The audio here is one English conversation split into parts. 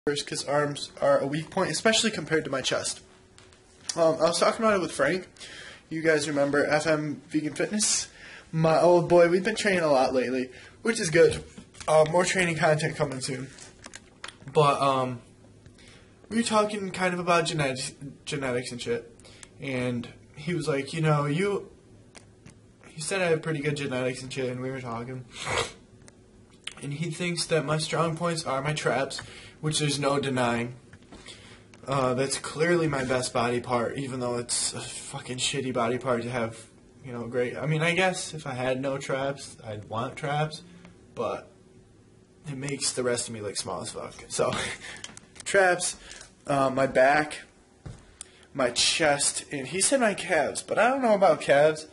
because arms are a weak point, especially compared to my chest. I was talking about it with Frank. You guys remember FM Vegan Fitness? My old boy, we've been training a lot lately, which is good. More training content coming soon. But we were talking kind of about genetics and shit. And he was like, he said I have pretty good genetics and shit, and we were talking. And he thinks that my strong points are my traps, which there's no denying. That's clearly my best body part, even though it's a fucking shitty body part to have, great. I mean, I guess if I had no traps, I'd want traps, but it makes the rest of me look small as fuck. So, traps, my back, my chest, and he said my calves, but I don't know about calves.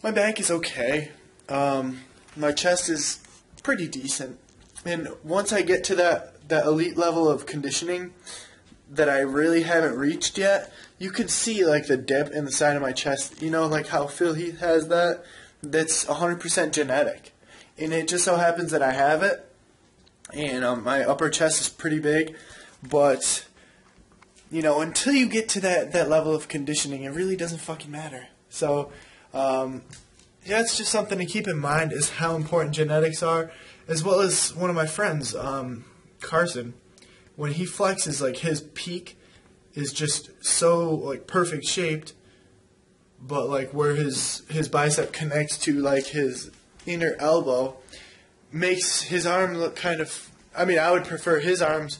My back is okay. My chest is pretty decent. And once I get to that elite level of conditioning that I really haven't reached yet, you can see like the dip in the side of my chest. Like how Phil Heath has that? That's 100% genetic. And it just so happens that I have it. And my upper chest is pretty big. But, until you get to that level of conditioning, it really doesn't fucking matter. So, it's just something to keep in mind is how important genetics are, as well as one of my friends, Carson. When he flexes, like his peak is just so like perfect shaped, but like where his bicep connects to like his inner elbow makes his arm look kind of. I mean, I would prefer his arms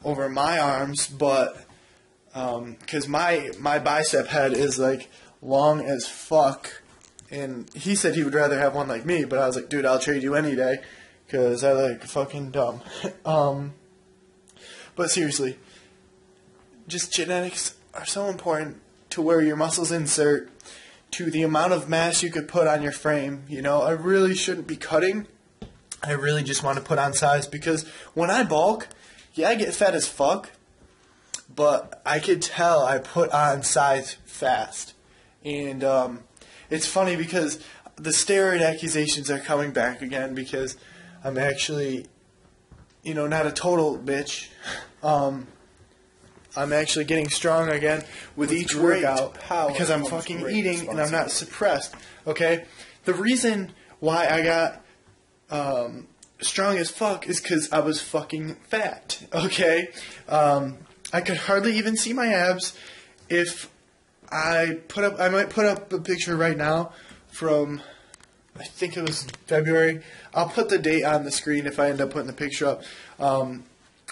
over my arms, but because my bicep head is like long as fuck. And he said he would rather have one like me, but I was like, dude, I'll trade you any day, because I look fucking dumb. But seriously, just genetics are so important to where your muscles insert, to the amount of mass you could put on your frame. I really shouldn't be cutting. I really just want to put on size, because when I bulk, yeah, I get fat as fuck, but I could tell I put on size fast. And it's funny because the steroid accusations are coming back again, because I'm actually, not a total bitch. I'm actually getting strong again with each workout because I'm fucking eating and I'm not suppressed. Okay? The reason why I got strong as fuck is because I was fucking fat. Okay? I could hardly even see my abs. If I might put up a picture right now from, I think it was February. I'll put the date on the screen if I end up putting the picture up.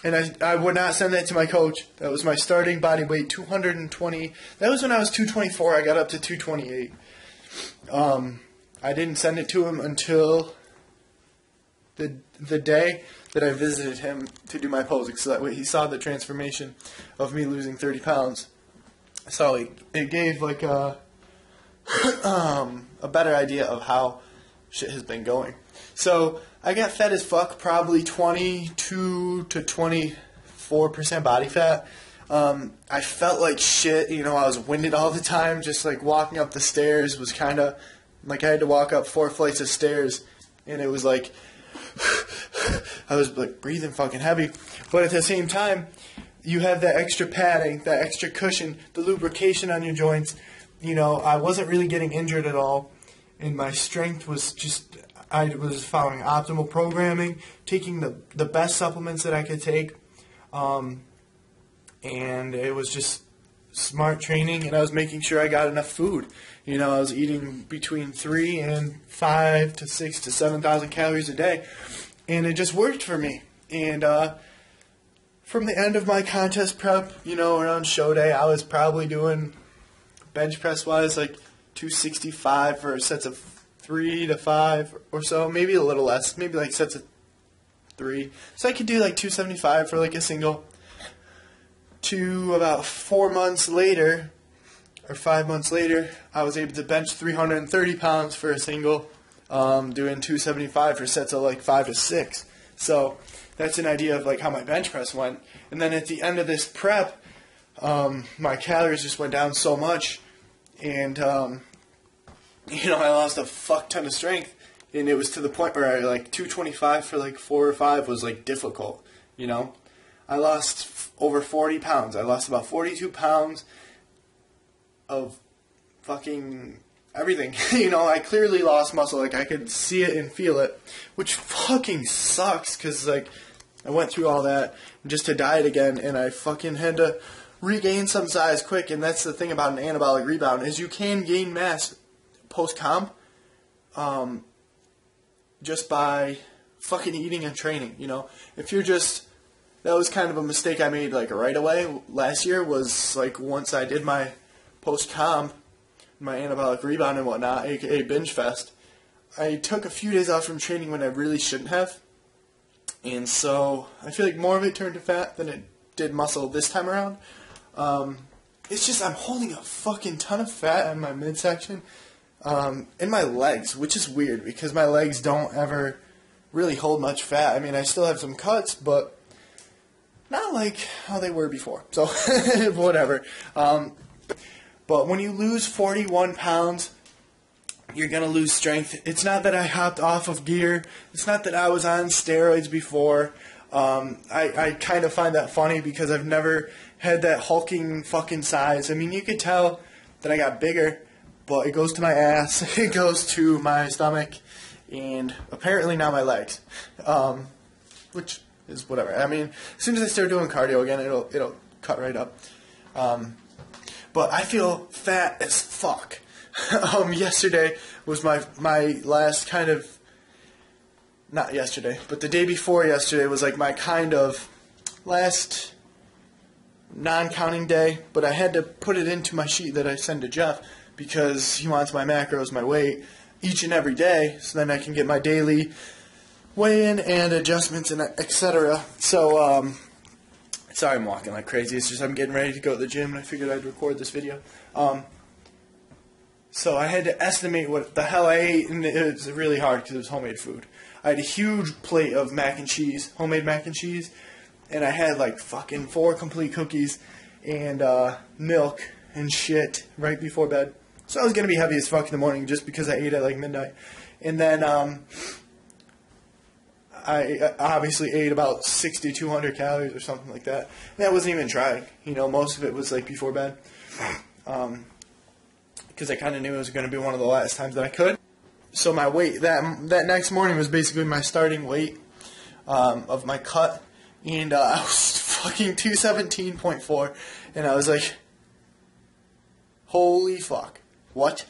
And I would not send that to my coach. That was my starting body weight, 220. That was when I was 224. I got up to 228. I didn't send it to him until the day that I visited him to do my posing. So that way he saw the transformation of me losing 30 pounds. So it gave like a better idea of how shit has been going. So I got fat as fuck, probably 22 to 24% body fat. I felt like shit. I was winded all the time. Just like walking up the stairs was kind of like I had to walk up 4 flights of stairs, and it was like I was like breathing fucking heavy. But at the same time, you have that extra padding, that extra cushion, the lubrication on your joints. I wasn't really getting injured at all, and my strength was just, I was following optimal programming, taking the best supplements that I could take, and it was just smart training, and I was making sure I got enough food. I was eating between 3 and 5 to 6 to 7,000 calories a day, and it just worked for me. And from the end of my contest prep, around show day, I was probably doing bench press wise like 265 for sets of 3 to 5 or so, maybe a little less, maybe like sets of 3. So I could do like 275 for like a single. To about 4 months later, or 5 months later, I was able to bench 330 pounds for a single, doing 275 for sets of like 5 to 6. So that's an idea of like how my bench press went. And then at the end of this prep, my calories just went down so much, and I lost a fuck ton of strength, and it was to the point where I like 225 for like 4 or 5 was like difficult. I lost over 40 pounds. I lost about 42 pounds of fucking everything. You know, I clearly lost muscle. Like, I could see it and feel it, which fucking sucks, because, like, I went through all that just to diet again, and I fucking had to regain some size quick. And that's the thing about an anabolic rebound, is you can gain mass post-comp just by fucking eating and training, you know. If you're just... That was kind of a mistake I made, like, right away last year, was, like, once I did my post-comp, my anabolic rebound and whatnot, aka binge fest, I took a few days off from training when I really shouldn't have. And so I feel like more of it turned to fat than it did muscle this time around. It's just I'm holding a fucking ton of fat on my midsection, in my legs, which is weird because my legs don't ever really hold much fat. I mean, I still have some cuts, but not like how they were before. So whatever. But when you lose 41 pounds, you're going to lose strength. It's not that I hopped off of gear. It's not that I was on steroids before. I kind of find that funny because I've never had that hulking fucking size. I mean, you could tell that I got bigger, but it goes to my ass, it goes to my stomach, and apparently now my legs, which is whatever. I mean, as soon as I start doing cardio again, it'll cut right up. But I feel fat as fuck. Yesterday was my last kind of, not yesterday, but the day before yesterday was like my kind of last non-counting day, but I had to put it into my sheet that I send to Jeff because he wants my macros, my weight, each and every day, so then I can get my daily weigh-in and adjustments and etc. So, sorry I'm walking like crazy, it's just I'm getting ready to go to the gym and I figured I'd record this video. So I had to estimate what the hell I ate, and it was really hard because it was homemade food. I had a huge plate of mac and cheese, homemade mac and cheese, and I had like fucking 4 complete cookies and milk and shit right before bed. So I was going to be heavy as fuck in the morning just because I ate at like midnight. And then I obviously ate about 6,200 calories or something like that. And that wasn't even trying. You know, most of it was like before bed. Because I kind of knew it was going to be one of the last times that I could. So my weight that next morning was basically my starting weight of my cut, and I was fucking 217.4, and I was like, holy fuck, what?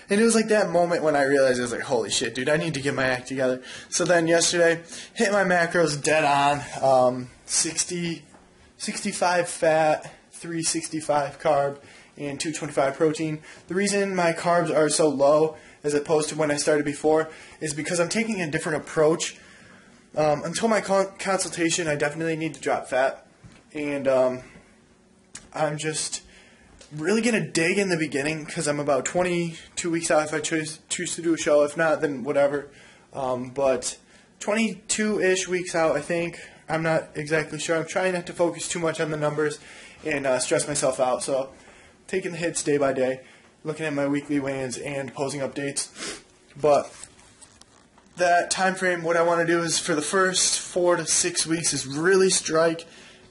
And it was like that moment when I realized, I was like, holy shit, dude, I need to get my act together. So then yesterday, hit my macros dead on, 65 fat, 365 carb, and 225 protein. The reason my carbs are so low as opposed to when I started before is because I'm taking a different approach. Until my consultation, I definitely need to drop fat, and I'm just really going to dig in the beginning because I'm about 22 weeks out if I choose to do a show. If not, then whatever. But 22-ish weeks out, I think. I'm not exactly sure. I'm trying not to focus too much on the numbers and stress myself out. So taking the hits day by day, looking at my weekly weigh-ins and posting updates. But that time frame, what I want to do is for the first 4 to 6 weeks is really strike,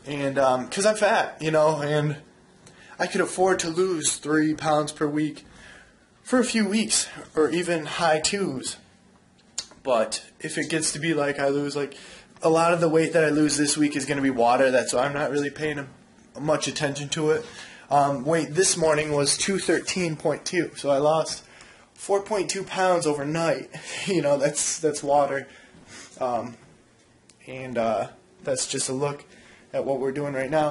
and because I'm fat, you know, and I could afford to lose 3 pounds per week for a few weeks, or even high 2s. But if it gets to be like I lose, like a lot of the weight that I lose this week is going to be water. That's why I'm not really paying much attention to it. Weight this morning was 213.2, so I lost 4.2 pounds overnight. You know, that's water. And that's just a look at what we're doing right now.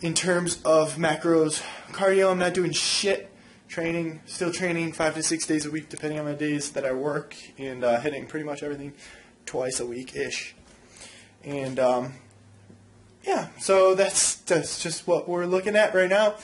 In terms of macros, cardio, I'm not doing shit. Training, still training 5 to 6 days a week, depending on my days that I work, and hitting pretty much everything twice a week-ish. And yeah, so that's just what we're looking at right now.